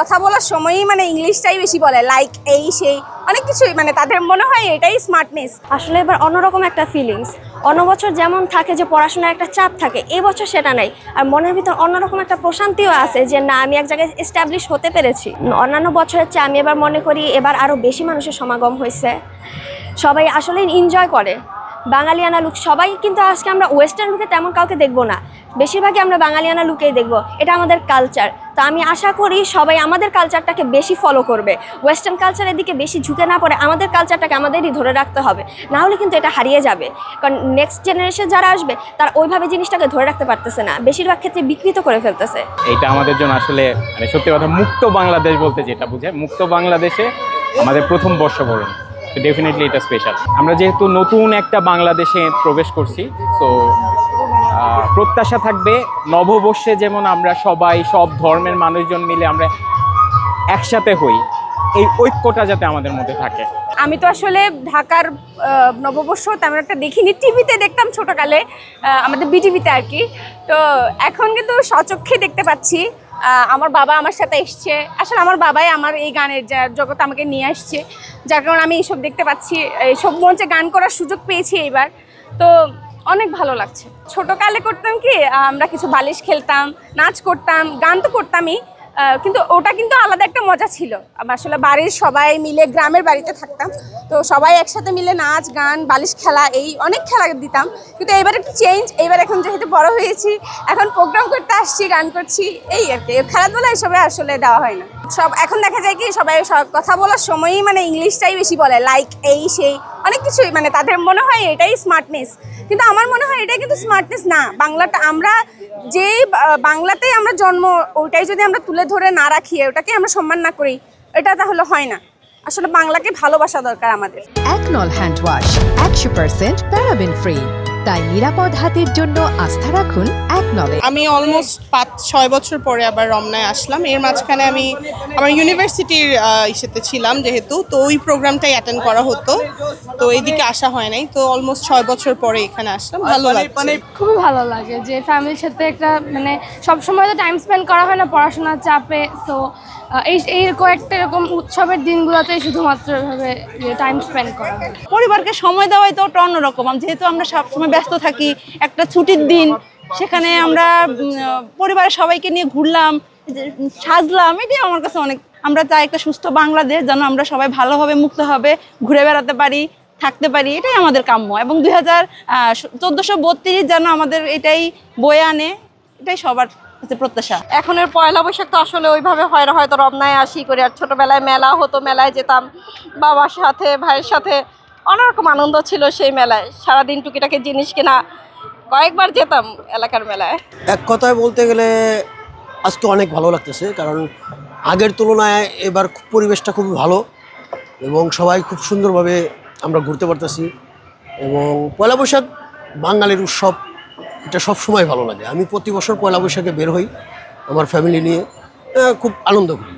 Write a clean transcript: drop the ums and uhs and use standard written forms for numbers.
কথা বলার সময়ই মানে ইংলিশটাই বেশি বলে, লাইক এই সেই অনেক কিছুই, মানে তাদের মনে হয় এটাই স্মার্টনেস। আসলে এবার অন্যরকম একটা ফিলিংস। অন্য বছর যেমন থাকে যে পড়াশোনার একটা চাপ থাকে, এই বছর সেটা নাই। আর মনের ভিতর অন্যরকম একটা প্রশান্তিও আছে যে না, আমি এক জায়গায় এস্টাবলিশ হতে পেরেছি। অন্যান্য বছরের চেয়ে আমি এবার মনে করি এবার আরও বেশি মানুষের সমাগম হয়েছে, সবাই আসলে এনজয় করে। বাঙালিয়ানা লুক সবাই, কিন্তু আজকে আমরা ওয়েস্টার্ন লুকে তেমন কাউকে দেখবো না, বেশিরভাগই আমরা বাঙালিয়ানা লুকেই দেখবো। এটা আমাদের কালচার, তো আমি আশা করি সবাই আমাদের কালচারটাকে বেশি ফলো করবে, ওয়েস্টার্ন কালচারের দিকে বেশি ঝুঁকে না পড়ে আমাদের কালচারটাকে আমাদেরই ধরে রাখতে হবে, না হলে কিন্তু এটা হারিয়ে যাবে। কারণ নেক্সট জেনারেশন যারা আসবে তারা ওইভাবে জিনিসটাকে ধরে রাখতে পারতেছে না, বেশিরভাগ ক্ষেত্রে বিকৃত করে ফেলতেছে। এইটা আমাদের জন্য আসলে মানে সত্যি কথা, মুক্ত বাংলাদেশ বলতে যেটা বোঝায়, মুক্ত বাংলাদেশে আমাদের প্রথম বর্ষবরণ, ডেফিনেটলি এটা স্পেশাল। আমরা যেহেতু নতুন একটা বাংলাদেশে প্রবেশ করছি, তো প্রত্যাশা থাকবে নববর্ষে যেমন আমরা সবাই সব ধর্মের মানুষজন মিলে আমরা একসাথে হই, এই ঐক্যটা যাতে আমাদের মধ্যে থাকে। আমি তো আসলে ঢাকার নববর্ষ তেমন একটা দেখিনি, টিভিতে দেখতাম ছোটোকালে, আমাদের বিটিভিতে আর কি। তো এখন কিন্তু স্বচক্ষে দেখতে পাচ্ছি। আমার বাবা আমার সাথে এসছে, আসলে আমার বাবাই আমার এই গানের জগৎ আমাকে নিয়ে আসছে, যার কারণে আমি এইসব দেখতে পাচ্ছি, এইসব মঞ্চে গান করার সুযোগ পেয়েছি এইবার। তো অনেক ভালো লাগছে। ছোটোকালে করতাম কি, আমরা কিছু বালিশ খেলতাম, নাচ করতাম, গান তো করতামই, কিন্তু ওটা কিন্তু আলাদা একটা মজা ছিল। আসলে বাড়ির সবাই মিলে গ্রামের বাড়িতে থাকতাম, তো সবাই একসাথে মিলে নাচ গান বালিশ খেলা এই অনেক খেলা দিতাম। কিন্তু এবার একটু চেঞ্জ, এবার এখন যেহেতু বড় হয়েছি, এখন প্রোগ্রাম করতে আসছি, গান করছি, এই আর কি। খেলাধুলা এসবে আসলে দেওয়া হয় না। সব এখন দেখা যায় কি সবাই কথা বলার সময়ই মানে ইংলিশটাই বেশি বলে, লাইক এই সেই অনেক কিছুই, মানে তাদের মনে হয় এটাই স্মার্টনেস, কিন্তু আমার মনে হয় এটাই কিন্তু স্মার্টনেস না। বাংলাটা আমরা যে বাংলাতেই আমরা জন্ম, ওইটাই যদি আমরা তুলে ধরে না রাখি, ওটাকে আমরা সম্মান না করি, এটা তাহলে হয় না। আসলে বাংলাকে ভালোবাসা দরকার আমাদের। একনল হ্যান্ড ওয়াশ 100% প্যারাবেন ফ্রি, তাই নিরাপদ হাতের জন্য আস্থা রাখুন একনলে। আমি অলমোস্ট 5-6 বছর পরে আবার রমনায় আসলাম। এর মাঝখানে আমি আমার ইউনিভার্সিটির ইসেতে ছিলাম যেহেতু, তো ওই প্রোগ্রামটাই অ্যাটেন্ড করা হতো, তো এইদিকে আসা হয় নাই। তো অলমোস্ট 6 বছর পরে এখানে আসলাম, ভালো লাগছে। খুবই ভালো লাগে যে ফ্যামিলির সাথে একটা মানে সবসময় তো টাইম স্পেন্ড করা হয় না পড়াশোনার চাপে, সো এই কয়েকটা এরকম উৎসবের দিনগুলোতেই শুধুমাত্র এভাবে টাইম স্পেন্ড করা হয়। পরিবারকে সময় দেওয়াই তো ওটা অন্যরকম, যেহেতু আমরা সবসময় ব্যস্ত থাকি, একটা ছুটির দিন সেখানে আমরা পরিবারের সবাইকে নিয়ে ঘুরলাম, সাজলাম, এটাই আমার কাছে অনেক। আমরা চাই একটা সুস্থ বাংলাদেশ, যেন আমরা সবাই ভালোভাবে মুক্তভাবে ঘুরে বেড়াতে পারি, থাকতে পারি, এটাই আমাদের কাম্য। এবং 1432 যেন আমাদের এটাই বয়ে আনে, এটাই সবার প্রত্যাশা। এখনের পয়লা বৈশাখ তো আসলে ওইভাবে হয় না, হয়তো রমনায় আসি করে, আর ছোটোবেলায় মেলা হতো, মেলায় যেতাম বাবার সাথে, ভাইয়ের সাথে, অন্যরকম আনন্দ ছিল সেই মেলায়। সারাদিন টুকিটাকি জিনিস কেনা, কয়েকবার যেতাম এলাকার মেলায়। এক কথায় বলতে গেলে আজকে অনেক ভালো লাগতেছে, কারণ আগের তুলনায় এবার পরিবেশটা খুব ভালো এবং সবাই খুব সুন্দরভাবে আমরা ঘুরতে পারতেছি। এবং পয়লা বৈশাখ বাঙালির উৎসব, এটা সব সময় ভালো লাগে। আমি প্রতি বছর পয়লা বৈশাখে বের হই আমার ফ্যামিলি নিয়ে, খুব আনন্দ করি।